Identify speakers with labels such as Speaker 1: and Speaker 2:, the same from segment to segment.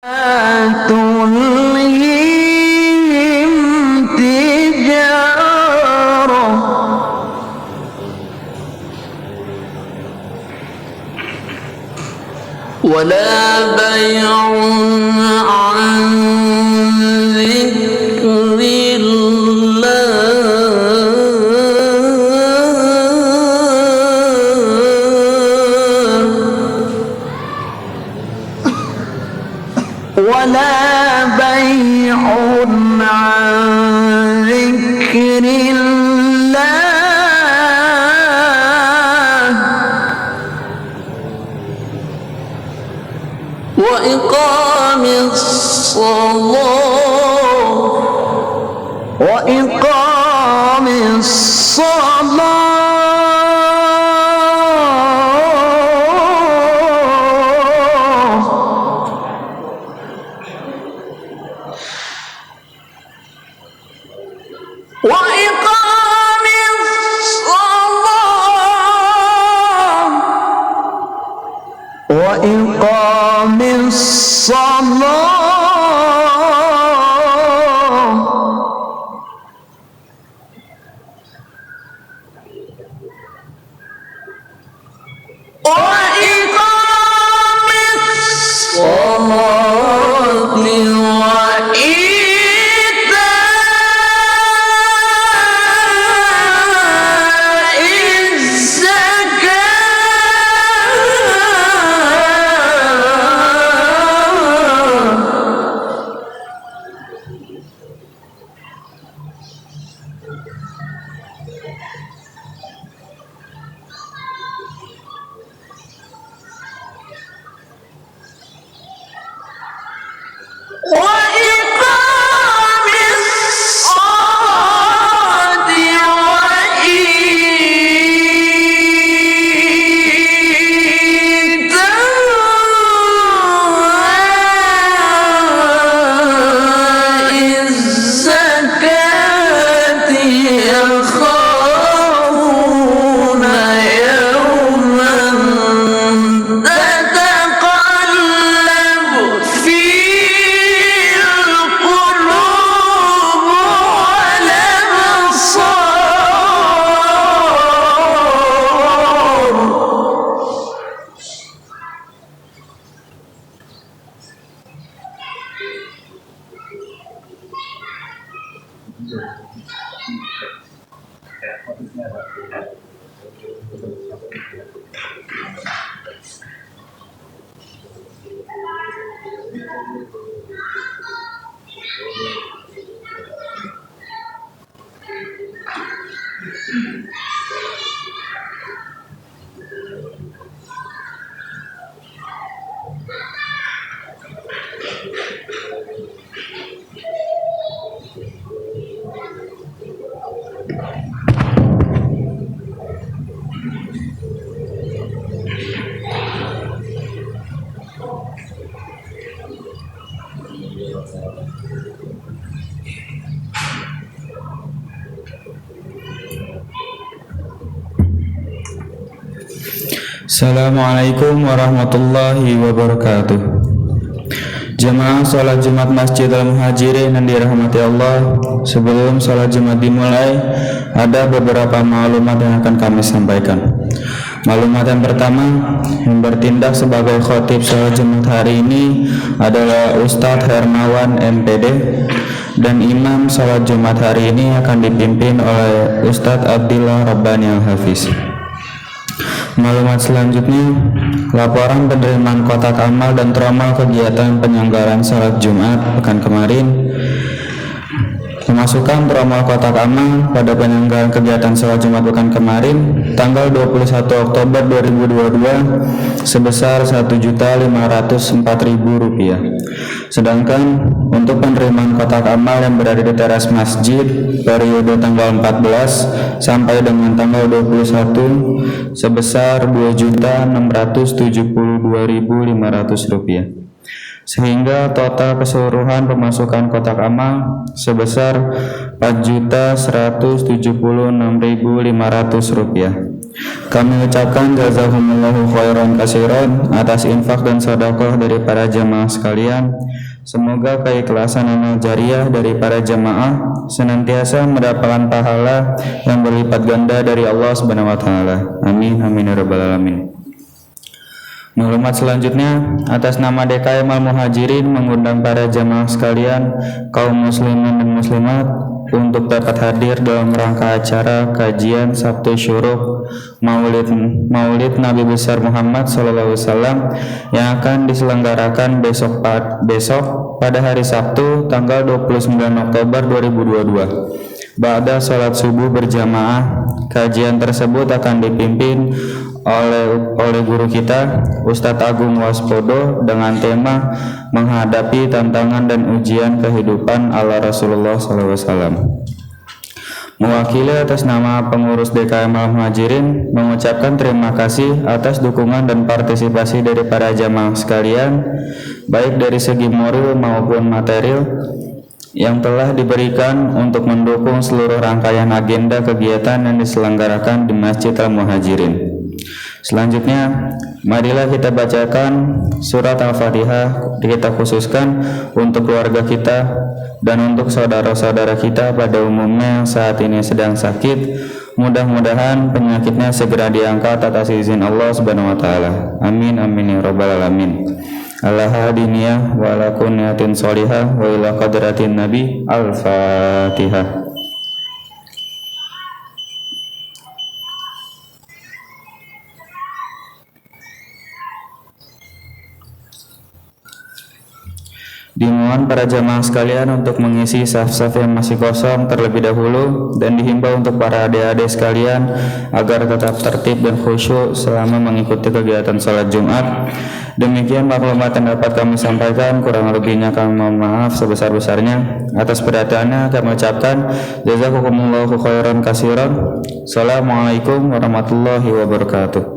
Speaker 1: تلهيهم تجارة ولا بيع عن ذكر ولا بيع عن ذكر الله وإقام
Speaker 2: Assalamualaikum warahmatullahi wabarakatuh. Jemaah sholat Jumat Masjid Al-Muhajirin yang dirahmati Allah, sebelum sholat Jumat dimulai, ada beberapa maklumat yang akan kami sampaikan. Maklumat yang pertama, yang bertindak sebagai khotib sholat Jumat hari ini adalah Ustadz Hermawan MPD, dan imam sholat Jumat hari ini akan dipimpin oleh Ustadz Abdillah Rabbani Al-Hafiz. Maklumat selanjutnya, laporan penerimaan kotak amal dan tromal kegiatan penyelenggaraan salat Jumat pekan kemarin. Pemasukan tromal kotak amal pada penyelenggaraan kegiatan salat Jumat pekan kemarin tanggal 21 Oktober 2022 sebesar Rp1.504.000. Sedangkan untuk penerimaan kotak amal yang berada di teras masjid periode tanggal 14 sampai dengan tanggal 21 sebesar Rp2.672.500, sehingga total keseluruhan pemasukan kotak amal sebesar Rp4.176.500. Kami ucapkan jazakumullahu khairan katsiran atas infak dan sedekah dari para jamaah sekalian. Semoga keikhlasan amal jariah dari para jamaah senantiasa mendapatkan pahala yang berlipat ganda dari Allah Subhanahu wa taala. Amin amin ya rabbal alamin. Maklumat selanjutnya, atas nama DKM Al-Muhajirin mengundang para jamaah sekalian, kaum muslimin dan muslimat untuk dapat hadir dalam rangka acara kajian Sabtu Syuruk Maulid Nabi besar Muhammad SAW yang akan diselenggarakan besok pada hari Sabtu tanggal 29 Oktober 2022. Ba'da sholat subuh berjamaah, kajian tersebut akan dipimpin oleh guru kita Ustadz Agung Waspodo dengan tema menghadapi tantangan dan ujian kehidupan ala Rasulullah SAW. Mewakili atas nama pengurus DKM Al-Muhajirin mengucapkan terima kasih atas dukungan dan partisipasi dari para jamaah sekalian, baik dari segi moral maupun material yang telah diberikan untuk mendukung seluruh rangkaian agenda kegiatan yang diselenggarakan di Masjid Al-Muhajirin. Selanjutnya, marilah kita bacakan surat Al-Fatihah. Kita khususkan untuk keluarga kita dan untuk saudara-saudara kita pada umumnya yang saat ini sedang sakit. Mudah-mudahan penyakitnya segera diangkat atas izin Allah Subhanahu wa taala. Amin amin ya rabbal alamin. Ala hadiniyah wa ala kunniyatin sholihah wa ila qadratin nabi. Al-Fatihah. Dimohon para jamaah sekalian untuk mengisi saf-saf yang masih kosong terlebih dahulu dan dihimbau untuk para adik-adik sekalian agar tetap tertib dan khusyuk selama mengikuti kegiatan sholat Jumat. Demikian maklumat yang dapat kami sampaikan, kurang lebihnya kami mohon maaf sebesar-besarnya. Atas perhatiannya kami ucapkan jazakumullahu khairan katsiran. Assalamualaikum warahmatullahi wabarakatuh.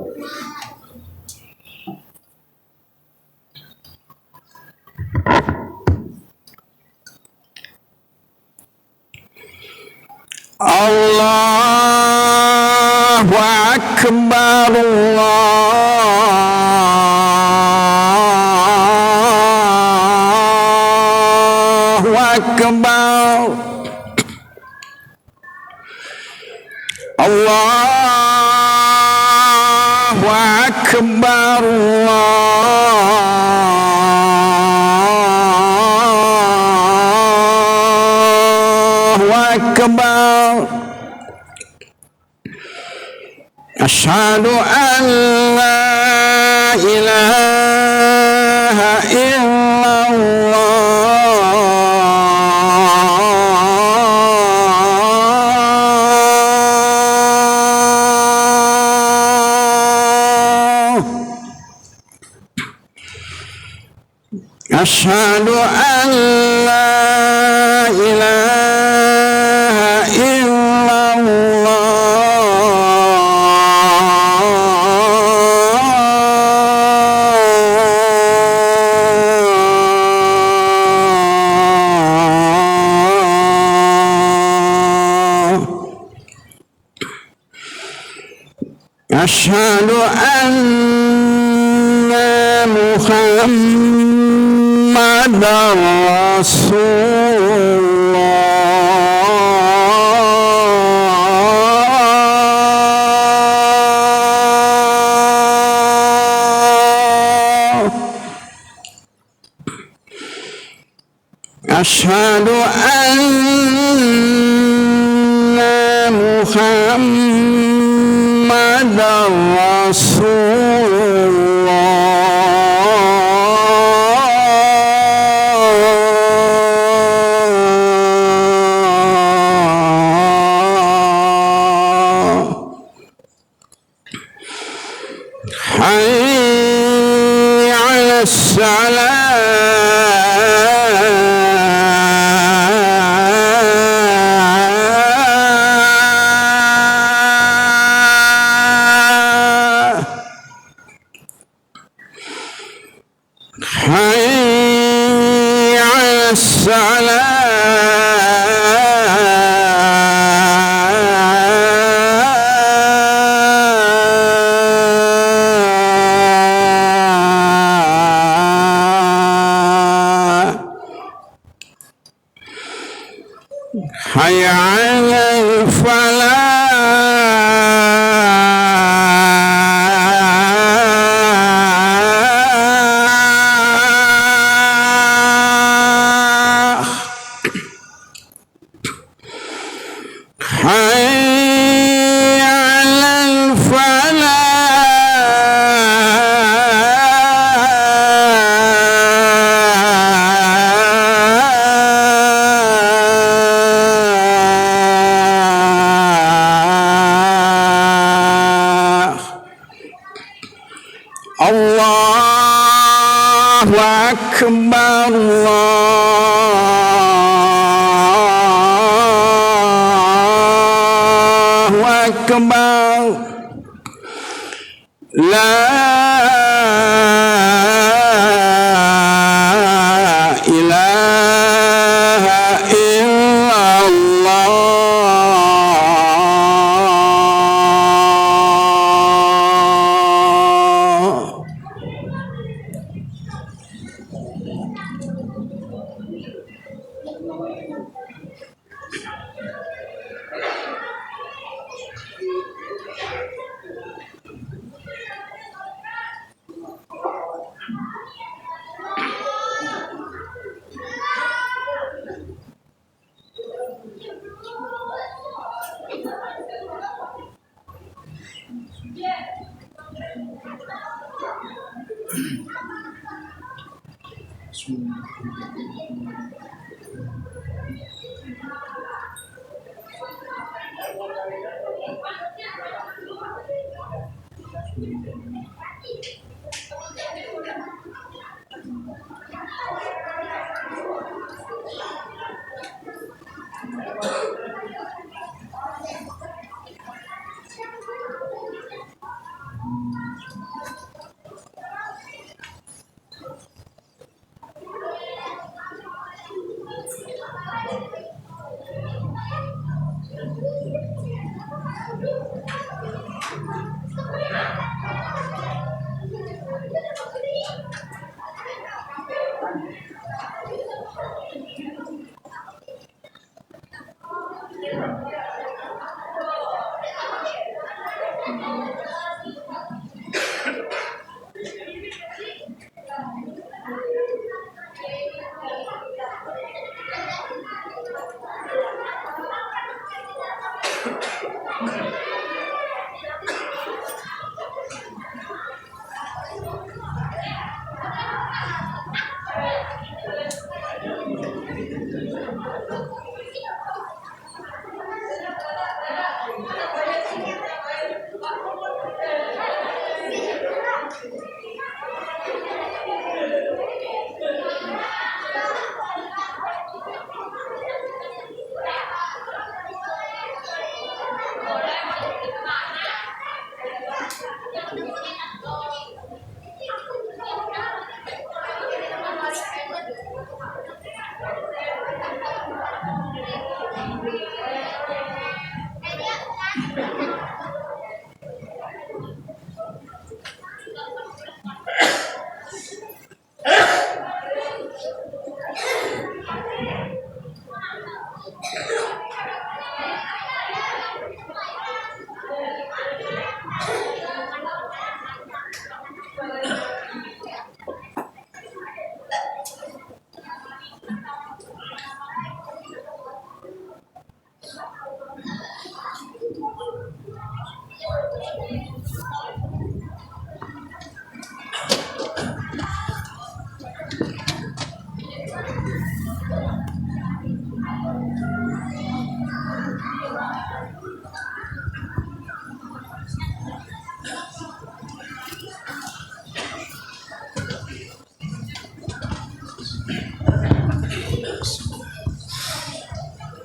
Speaker 1: Allahu Akbar, Allahu Akbar, Allahu Akbar, Allahu Akbar. Asyhadu an la ilaha illallah. Asyhadu an la ilaha illallah. Asyhadu anna Muhammadar Rasulullah. Asyhadu anna Muhammadar Rasulullah. Hayya 'alas salah. Hayya 'alas salah. حي على الفلاح حي على الفلاح الله أكبر الله أكبر لا إله إلا الله.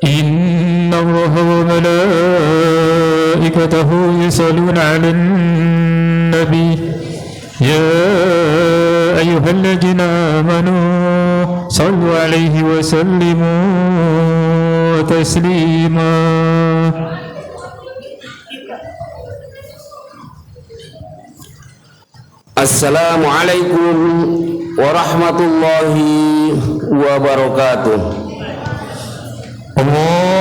Speaker 3: إن الله وملائكته يصلون على النبي يا أيها الذين آمنوا صلوا عليه وسلموا تسليما.
Speaker 1: Assalamualaikum warahmatullahi wabarakatuh.
Speaker 3: Allah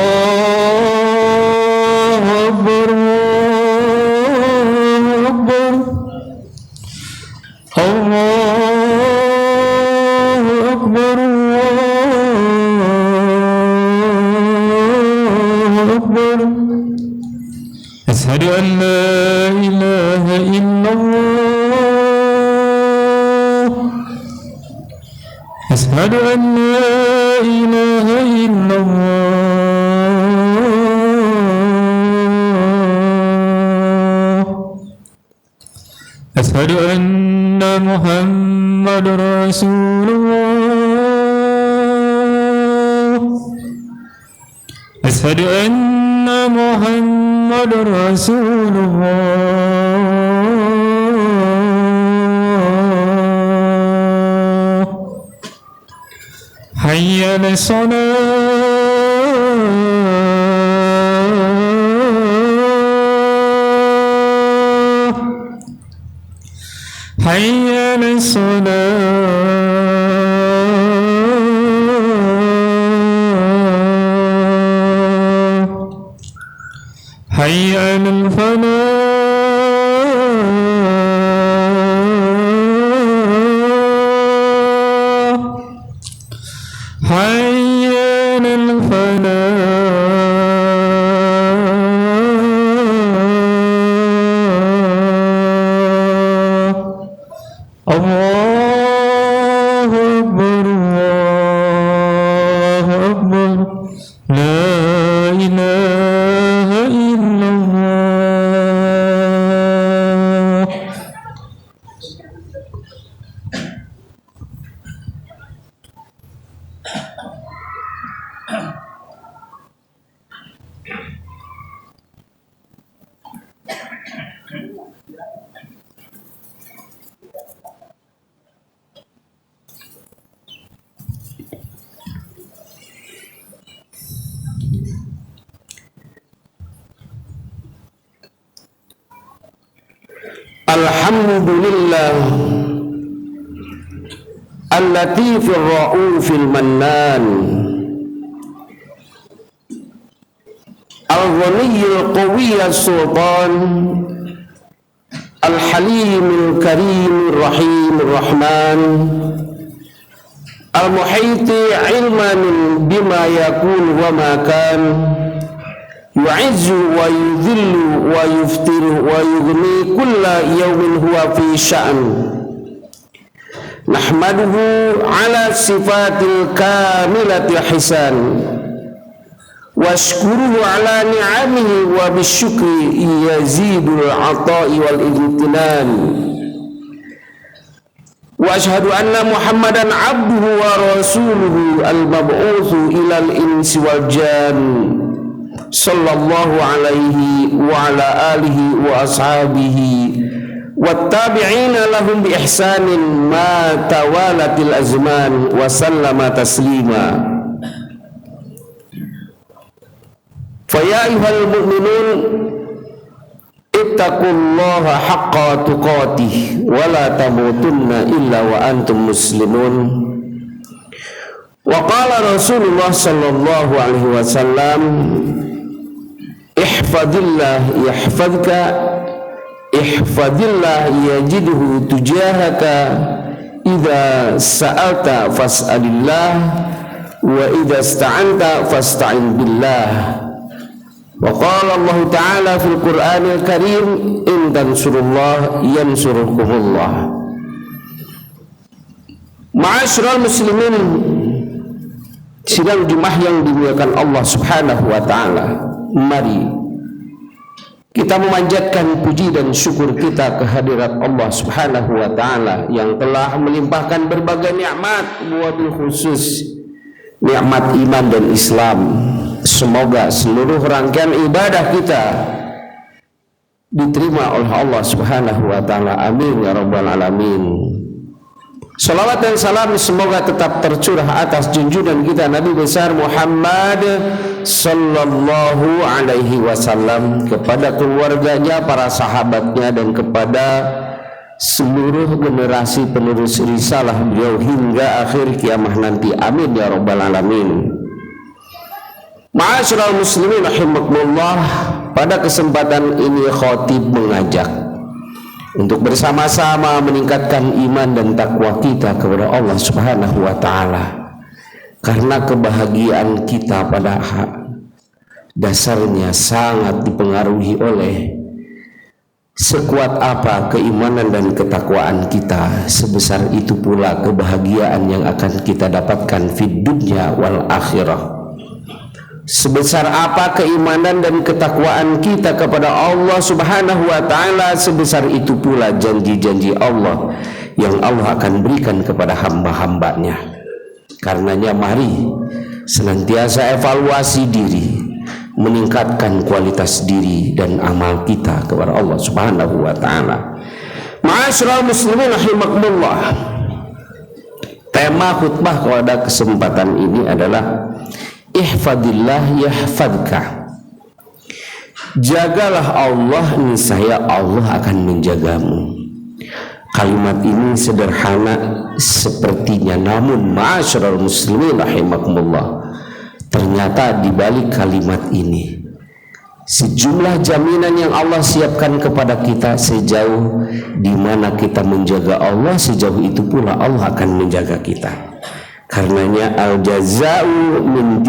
Speaker 3: أكبر الله أكبر أشهد أن لا إله إلا الله أشهد أن لا إله إلا الله أشهد أن محمد رسول الله أشهد أن محمد رسول الله حي على الصلاة حي على الصلاة حي على الفلاح حي على الفلاح الله أكبر الله أكبر لا إله إلا الله
Speaker 1: Alhamdulillah Al-Latifir Ra'ufil Mannan Al-Ghaniyyil Qawiyyil Sultan Al-Halimil Karimir Rahimir Rahman Al-Muhiti ilman bima yakun wa ma kan yu'izzu wa yudhillu wa yuftiru wa yughni kulla yawmin huwa fi sha'n nahmaduhu ala sifatil kamilati hisan washkuruhu ala ni'amihi wa bisyukri yazidul ata'i wal imtinan wa ashhadu anna muhammadan abduhu wa rasuluhu al-mab'utsu ilal insi wal jan sallallahu alaihi wa ala alihi wa ashabihi wattabi'ina lahum bi ihsanin ma tawalatil azman wa sallama taslima. Fa ya ayyuhal mu'minun ittaqullaha haqqa tuqatih wa la tamutunna illa wa antum muslimun. Wa qala Rasulullah sallallahu alaihi wasallam ihfadillah yahfadka ihfadillah yajidhu tujahaka idza sa'alta fas'alillah wa idza ista'anta fasta'in billah wa qala Allah ta'ala fil Qur'anil Karim in tansurullah yansurkumullah. Ma'asyiral muslimin sidang Jumat yang dimuliakan Allah Subhanahu wa taala, mari kita memanjatkan puji dan syukur kita kehadirat Allah Subhanahu wa taala yang telah melimpahkan berbagai nikmat, wabil khusus nikmat iman dan Islam. Semoga seluruh rangkaian ibadah kita diterima oleh Allah Subhanahu wa taala. Amin ya rabbal alamin. Salawat dan salam semoga tetap tercurah atas junjungan kita Nabi besar Muhammad sallallahu alaihi wasallam, kepada keluarganya, para sahabatnya, dan kepada seluruh generasi penerus risalah beliau hingga akhir kiamah nanti. Amin ya rabbal alamin. Ma'asyiral muslimin rahimakumullah, pada kesempatan ini khatib mengajak untuk bersama-sama meningkatkan iman dan takwa kita kepada Allah Subhanahu wa taala. Karena kebahagiaan kita pada dasarnya sangat dipengaruhi oleh sekuat apa keimanan dan ketakwaan kita, sebesar itu pula kebahagiaan yang akan kita dapatkan fid dunya wal akhirah. Sebesar apa keimanan dan ketakwaan kita kepada Allah Subhanahu wa taala, sebesar itu pula janji-janji Allah yang Allah akan berikan kepada hamba-hambanya. Karenanya mari senantiasa evaluasi diri, meningkatkan kualitas diri dan amal kita kepada Allah Subhanahu wa taala. Ma'asyiral muslimin rahimakumullah. Tema khutbah pada kesempatan ini adalah ihfadillah yahfadka. Jagalah Allah, niscaya Allah akan menjagamu. Kalimat ini sederhana sepertinya, namun ma'asyiral muslimin rahimakumullah, ternyata di balik kalimat ini sejumlah jaminan yang Allah siapkan kepada kita. Sejauh di mana kita menjaga Allah, sejauh itu pula Allah akan menjaga kita. Karenanya al-jaza'u min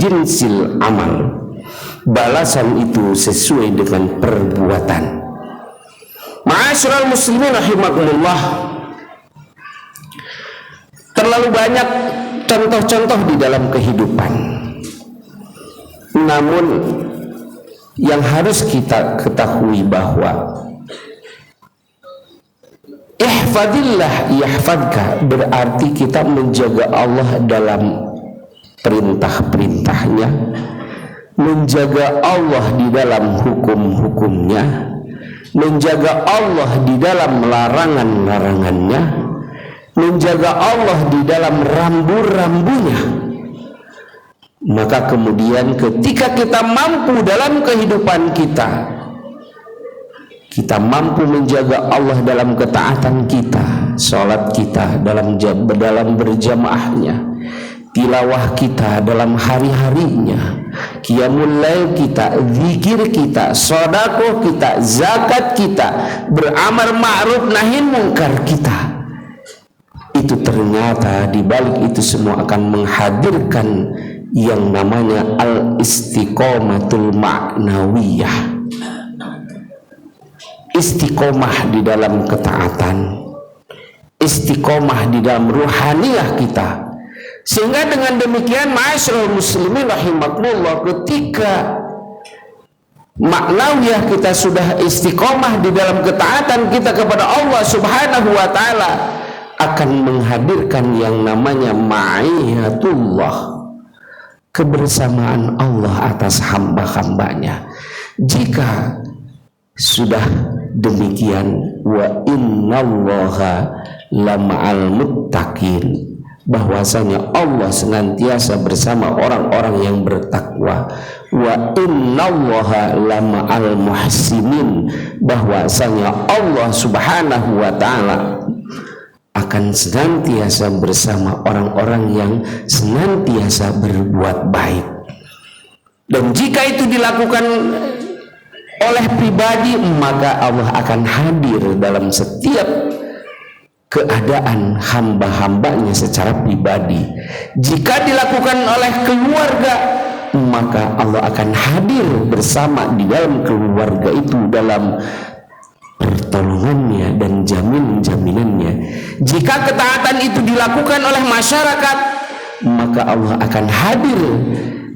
Speaker 1: jinsil amal, balasan itu sesuai dengan perbuatan. Ma'asyiral muslimin rahimakumullah, terlalu banyak contoh-contoh di dalam kehidupan, namun yang harus kita ketahui bahwa ihfadillah yahfadka berarti kita menjaga Allah dalam perintah-perintahnya, menjaga Allah di dalam hukum-hukumnya, menjaga Allah di dalam larangan-larangannya, menjaga Allah di dalam rambu-rambunya. Maka kemudian ketika kita mampu dalam kehidupan kita, kita mampu menjaga Allah dalam ketaatan kita, sholat kita dalam berjamaahnya, tilawah kita dalam hari-harinya, qiyamul lail kita, zikir kita, sedekah kita, zakat kita, beramal ma'ruf nahi munkar kita. Itu ternyata di balik itu semua akan menghadirkan yang namanya al-istiqomatul ma'nawiyah. Istiqomah di dalam ketaatan, istiqomah di dalam ruhaniyah kita. Sehingga dengan demikian ma'asyiral muslimin rahimakumullah, ketika ma'nawiyah kita sudah istiqomah di dalam ketaatan kita kepada Allah Subhanahu wa taala, akan menghadirkan yang namanya ma'iyatullah, kebersamaan Allah atas hamba-hambanya. Jika sudah demikian, wa innallaha lama'al muttaqin, bahwasanya Allah senantiasa bersama orang-orang yang bertakwa. Wa innallaha lama'al muhsinin, bahwasanya Allah Subhanahu wa ta'ala akan senantiasa bersama orang-orang yang senantiasa berbuat baik. Dan jika itu dilakukan oleh pribadi, maka Allah akan hadir dalam setiap keadaan hamba-hambanya secara pribadi. Jika dilakukan oleh keluarga, maka Allah akan hadir bersama di dalam keluarga itu dalam pertolongannya dan jaminannya. Jika ketaatan itu dilakukan oleh masyarakat, maka Allah akan hadir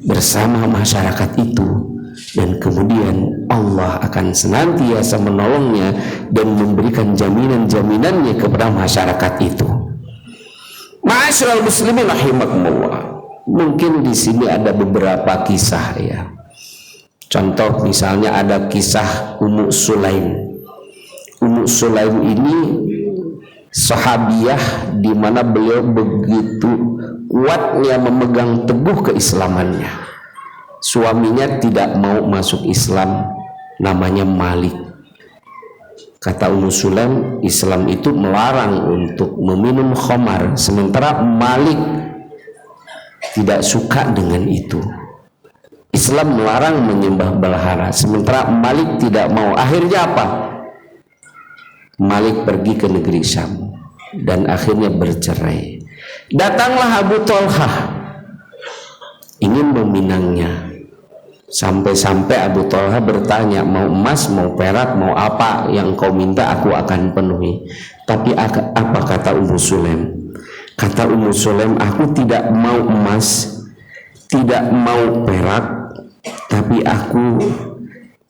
Speaker 1: bersama masyarakat itu, dan kemudian Allah akan senantiasa menolongnya dan memberikan jaminan-jaminannya kepada masyarakat itu. Ma'asyiral muslimin rahimakumullah, mungkin di sini ada beberapa kisah ya. Contoh misalnya ada kisah Ummu Sulaim. Ummu Sulaim ini sahabiah di mana beliau begitu kuatnya memegang teguh keislamannya. Suaminya tidak mau masuk Islam, namanya Malik. Kata Ummu Sulaim, Islam itu melarang untuk meminum khamar, sementara Malik tidak suka dengan itu. Islam melarang menyembah berhala, sementara Malik tidak mau. Akhirnya apa? Malik pergi ke negeri Syam dan akhirnya bercerai. Datanglah Abu Thalhah ingin meminangnya. Sampai-sampai Abu Thalhah bertanya, mau emas, mau perak, mau apa yang kau minta aku akan penuhi. Tapi apa kata Ummu Sulaim? Kata Ummu Sulaim, aku tidak mau emas, tidak mau perak, tapi aku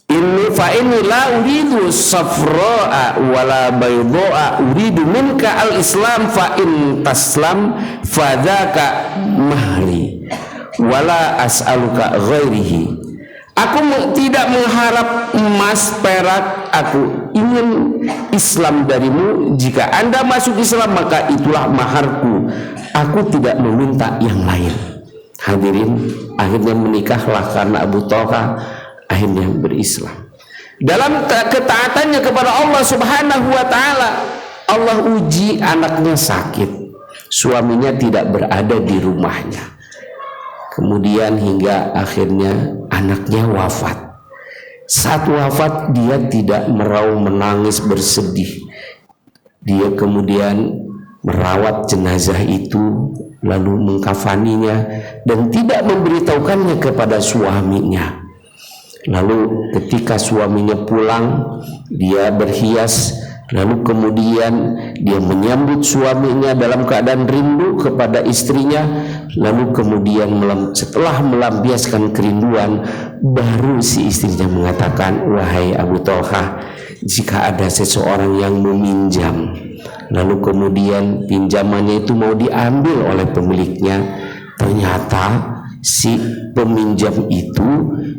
Speaker 1: inni la uridu safra'a wala bayda'a uridu minka al-islam fa in taslam fadzaka mahri wala as'aluka ghairihi. Aku tidak mengharap emas perak, aku ingin Islam darimu. Jika Anda masuk Islam maka itulah maharku, aku tidak meminta yang lain. Hadirin, akhirnya menikahlah karena Abu Thalhah akhirnya berislam. Dalam ketaatannya kepada Allah Subhanahu wa taala, Allah uji anaknya sakit, suaminya tidak berada di rumahnya. Kemudian hingga akhirnya anaknya wafat. Saat wafat dia tidak meraung menangis bersedih. Dia kemudian merawat jenazah itu, lalu mengkafaninya dan tidak memberitahukannya kepada suaminya. Lalu ketika suaminya pulang, dia berhias, lalu kemudian dia menyambut suaminya dalam keadaan rindu kepada istrinya. Lalu kemudian setelah melampiaskan kerinduan, baru si istrinya mengatakan, wahai Abu Thalhah, jika ada seseorang yang meminjam, lalu kemudian pinjamannya itu mau diambil oleh pemiliknya, ternyata si peminjam itu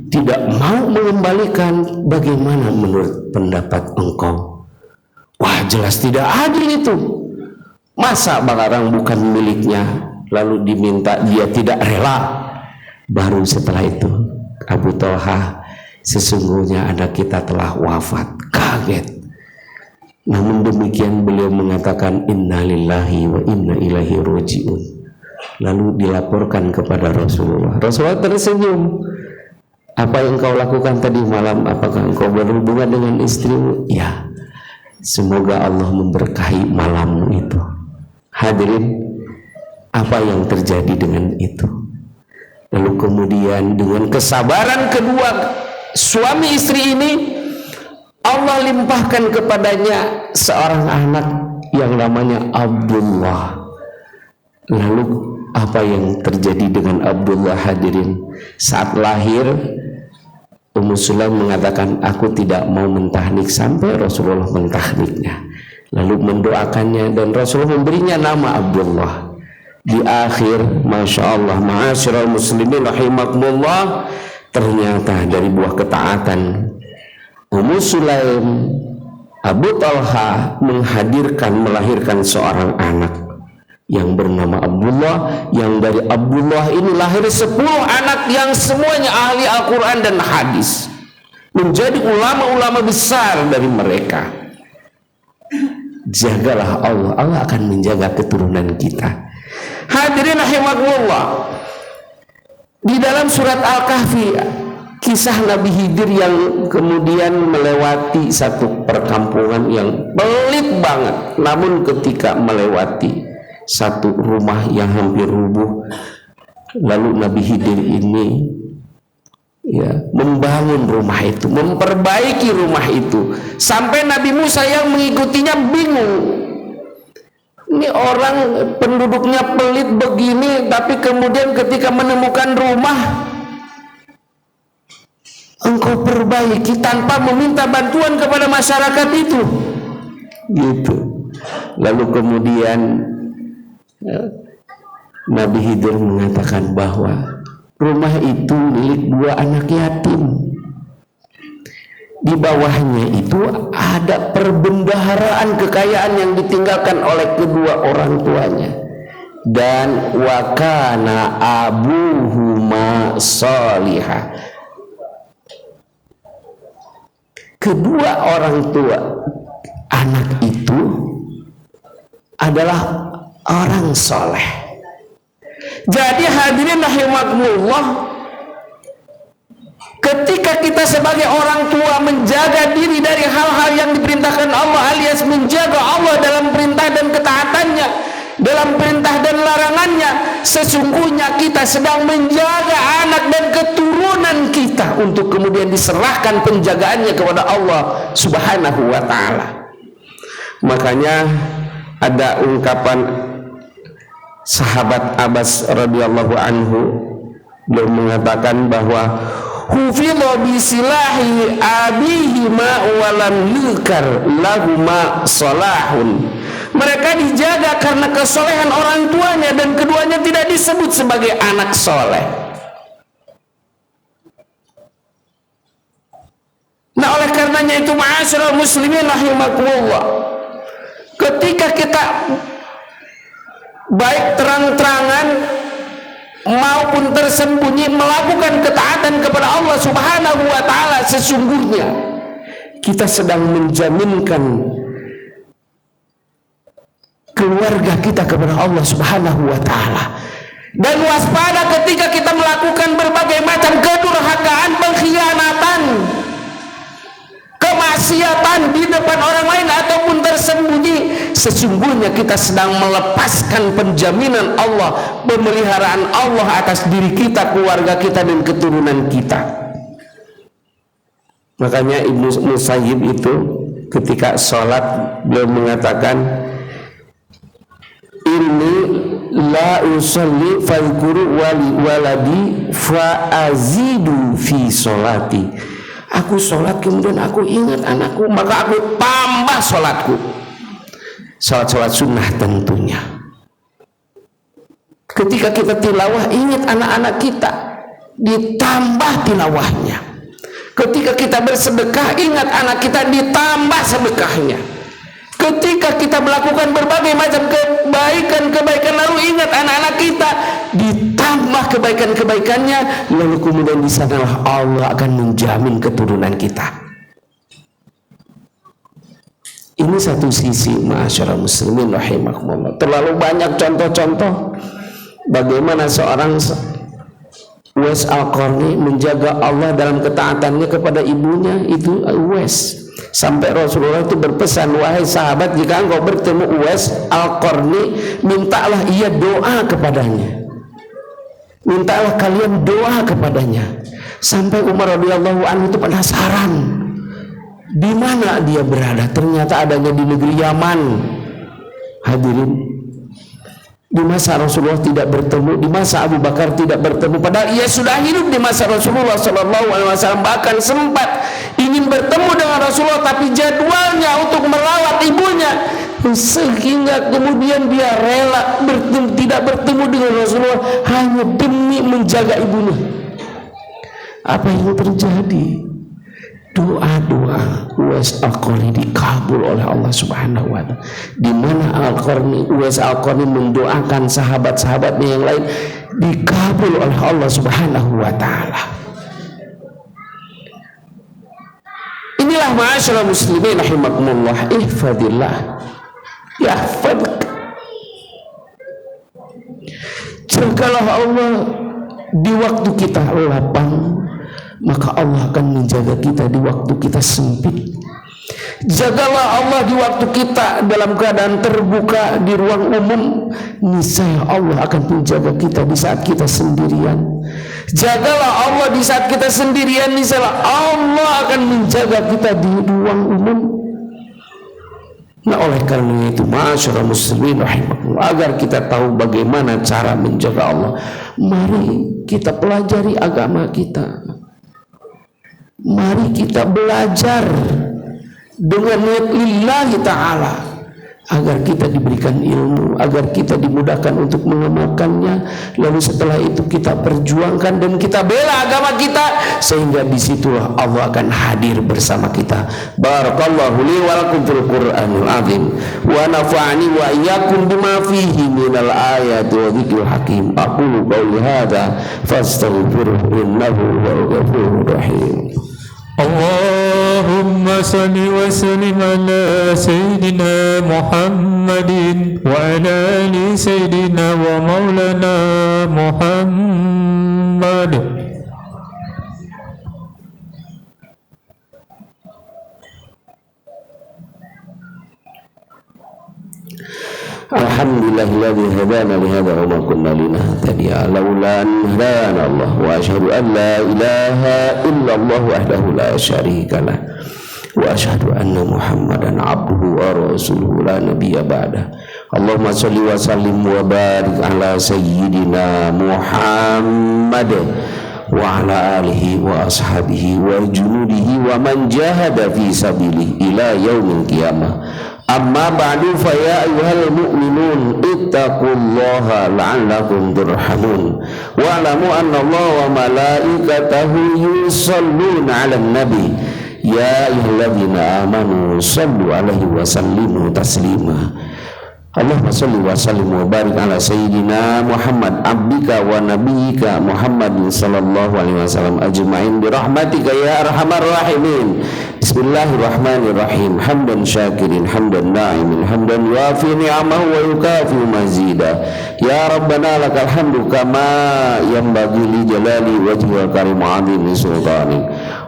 Speaker 1: tidak mau mengembalikan, bagaimana menurut pendapat engkau? Wah, jelas tidak adil itu. Masa barang bukan miliknya lalu diminta, dia tidak rela. Baru setelah itu Abu Thalhah, sesungguhnya anak kita telah wafat. Kaget. Namun demikian beliau mengatakan innalillahi wa inna ilaihi raji'un. Lalu dilaporkan kepada Rasulullah. Rasulullah tersenyum. Apa yang kau lakukan tadi malam? Apakah engkau berhubungan dengan istrimu? Ya. Semoga Allah memberkahi malammu itu. Hadirin, apa yang terjadi dengan itu? Lalu kemudian dengan kesabaran kedua suami istri ini, Allah limpahkan kepadanya seorang anak yang namanya Abdullah. Lalu apa yang terjadi dengan Abdullah, hadirin? Saat lahir, Ummu Sulaim mengatakan, aku tidak mau mentahnik sampai Rasulullah mentahniknya. Lalu mendoakannya dan Rasulullah memberinya nama Abdullah. Di akhir, Masya Allah, ma'asyiral muslimin rahimakumullah, ternyata dari buah ketaatan Ummu Sulaim, Abu Thalhah melahirkan seorang anak yang bernama Abdullah, yang dari Abdullah ini lahir 10 anak yang semuanya ahli Al-Quran dan hadis, menjadi ulama-ulama besar dari mereka. Jagalah Allah, Allah akan menjaga keturunan kita. Hadirin rahimakumullah, di dalam surat Al-Kahfi kisah Nabi Khidir yang kemudian melewati satu perkampungan yang pelit banget, namun ketika melewati satu rumah yang hampir rubuh, lalu Nabi Khidir ini membangun rumah itu, memperbaiki rumah itu, sampai Nabi Musa yang mengikutinya bingung. Ini orang penduduknya pelit begini, tapi kemudian ketika menemukan rumah engkau perbaiki tanpa meminta bantuan kepada masyarakat itu, gitu. Lalu kemudian Nabi Khidir mengatakan bahwa rumah itu milik 2 anak yatim. Di bawahnya itu ada perbendaharaan kekayaan yang ditinggalkan oleh kedua orang tuanya. Dan wakana abuhuma salihah. Kedua orang tua anak itu adalah orang soleh. Jadi hadirin rahimakumullah, Ketika kita sebagai orang tua menjaga diri dari hal-hal yang diperintahkan Allah, alias menjaga Allah dalam perintah dan ketaatannya, dalam perintah dan larangannya, sesungguhnya kita sedang menjaga anak dan keturunan kita untuk kemudian diserahkan penjagaannya kepada Allah Subhanahu wa ta'ala. Makanya ada ungkapan sahabat Abbas radhiyallahu anhu, beliau mengatakan bahwa hufidha bisilahi abihi ma walam yukar lahuma salahun. Mereka dijaga karena kesolehan orang tuanya dan keduanya tidak disebut sebagai anak soleh. Nah, oleh karenanya itu ma'asyiral muslimin rahimakumullah, ketika kita baik terang-terangan maupun tersembunyi melakukan ketaatan kepada Allah Subhanahu wa ta'ala, sesungguhnya kita sedang menjaminkan keluarga kita kepada Allah Subhanahu wa ta'ala. Dan waspada ketika kita melakukan berbagai macam kedurhakaan, pengkhianatan, kemaksiatan di depan orang lain ataupun tersembunyi, sesungguhnya kita sedang melepaskan penjaminan Allah, pemeliharaan Allah atas diri kita, keluarga kita dan keturunan kita. Makanya Ibnu Musayyib itu ketika sholat beliau mengatakan, ini la usalli fadhkuru waladi fa azidu fi sholati. Aku sholat kemudian aku ingat anakku, maka aku tambah sholatku. Sholat sunnah tentunya. Ketika kita tilawah, ingat anak-anak kita, ditambah tilawahnya. Ketika kita bersedekah, ingat anak kita, ditambah sedekahnya. Ketika kita melakukan berbagai macam kebaikan, lalu ingat anak-anak kita, ditambah kebaikan-kebaikannya, lalu kemudian di sanalah Allah akan menjamin keturunan kita. Ini satu sisi, ma'asyiral muslimin rahimakumullah. Terlalu banyak contoh-contoh bagaimana seorang Uwais Al-Qarni menjaga Allah dalam ketaatannya kepada ibunya, itu Uwais. Sampai Rasulullah itu berpesan, wahai sahabat, jika engkau bertemu Uwais Al-Qarni, mintalah ia doa kepadanya, mintalah kalian doa kepadanya. Sampai Umar radhiyallahu anhu itu penasaran di mana dia berada. Ternyata adanya di negeri Yaman. Hadirin, di masa Rasulullah tidak bertemu, di masa Abu Bakar tidak bertemu, padahal ia sudah hidup di masa Rasulullah SAW, bahkan sempat ingin bertemu dengan Rasulullah, tapi jadwalnya untuk merawat ibunya, sehingga kemudian dia rela tidak bertemu dengan Rasulullah hanya demi menjaga ibunya. Apa yang terjadi? Doa-doa Uwais Al-Qarni dikabul oleh Allah Subhanahu wa ta'ala. Di mana Uwais Al-Qarni mendoakan sahabat-sahabatnya yang lain, dikabul oleh Allah Subhanahu wa ta'ala. Inilah ma'asyiral muslimin rahimakumullah, ihfadillah yahfaduk. Jagalah Allah di waktu kita lapang, maka Allah akan menjaga kita di waktu kita sempit. Jagalah Allah di waktu kita dalam keadaan terbuka di ruang umum, niscaya Allah akan menjaga kita di saat kita sendirian. Jagalah Allah di saat kita sendirian, niscaya Allah akan menjaga kita di ruang umum. Nah, oleh karena itu, ma'asyiral muslimin rahimakumullah, agar kita tahu bagaimana cara menjaga Allah, mari kita pelajari agama kita. Mari kita belajar dengan niat lillahi ta'ala, agar kita diberikan ilmu, agar kita dimudahkan untuk mengamalkannya. Lalu setelah itu kita perjuangkan dan kita bela agama kita, sehingga disitulah Allah akan hadir bersama kita. Barakallahu li wa lakum fil Qur'anil azim, wa nafa'ani wa iyyakum bima fihi minal ayati wa dzikril hakim. Aqulu qawli hadza fastaghfiruhu innahu huwal ghafurur rahim.
Speaker 3: Allahumma salli wa sallim ala Sayyidina Muhammadin wa ala ali Sayyidina wa maulana Muhammad.
Speaker 1: الذي هدانا لهذا وما كنا لنهتدي لولا أن هدانا الله وأشهد أن لا إله إلا الله وحده لا شريك له وأشهد أن محمدا عبده ورسوله لا نبي بعده اللهم صل وسلم وبارك على سيدنا محمد وعلى آله وأصحابه وجنوده ومن جاهد في سبيله إلى يوم القيامة أما بعد فيا أيها المؤمنون اتقوا الله لعلكم ترحمون واعلموا أن الله وملائكته يصلون على النبي يا أيها الذين آمنوا صلوا عليه وسلموا تسليما Allahumma salli wa sallim wa barik ala sayyidina Muhammad abdika wa nabiyyika Muhammad sallallahu alaihi wasallam ajma'in bi rahmatika ya arhamar rahimin. Bismillahirrahmanirrahim. Hamdan syakirin, hamdan na'imin, hamdan yuafi ni'amahu wa yukafi mazida. Ya Rabbana lakal hamdu kama yanbaghi li jalali wajhi wa karim 'azimi sultanik.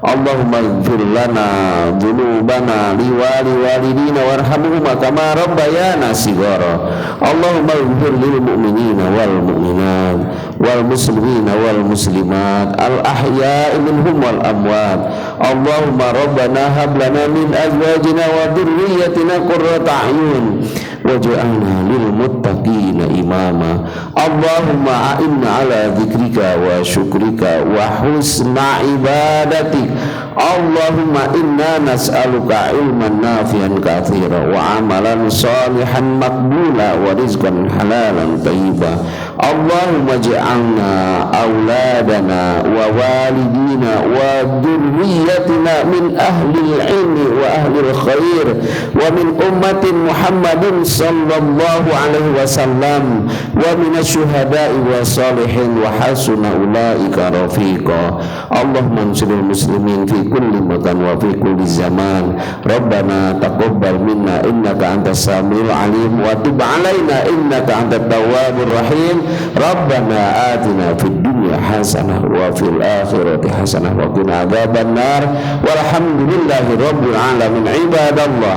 Speaker 1: Allahumma ighfir lana dhunubana li walidina warhamhuma kama rabbayana shighara. Allahumma ighfir lil mu'minina wal mu'minat wal muslimina wal muslimat al ahya'i minhum wal amwat. Allahumma rabbana hab lana min azwajina wa dhurriyyatina qurrata a'yun waj'alna lil muttaqina imama. Allahumma a'inna ala dzikrika wa syukrika wa husna ibadatik. Allahumma inna nas'aluka ilman nafi'an katsira wa amalan salihan maqbula wa rizqan halalan thayyiba. Allahumma ij'alna auladana wa walidina wa dhurriyyatina min ahli al-ilmi wa ahli al-khair wa min ummatin Muhammadin sallallahu alaihi wasallam wa min asy-syuhada'i wa salihin wa hasuna ulaika rafiqa. Allahumma ansuril muslimin fi kulli makan wa fi kulli zaman. Rabbana taqabbal minna innaka antas samiul alim wa tub alaina innaka antat tawwabur rahim. Rabbana atina fid dunya hasanah wa fil akhirati hasanah wa qina adzabannar. Walhamdulillahi rabbil alamin. Ibadallah,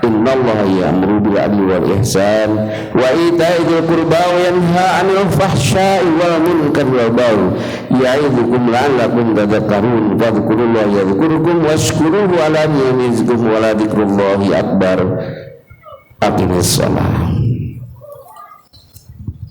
Speaker 1: innallaha ya'muru bil adli wal ihsan wa ita'i dzil qurba wa yanha 'anil fahsya'i wal munkari wal baghi ya'idzukum la'allakum tadhakkarun. Fadhkurullaha yadhkurkum washkuruhu ala ni'amihi yazidkum wa la dzikrullahi akbar. Aqimis shalah.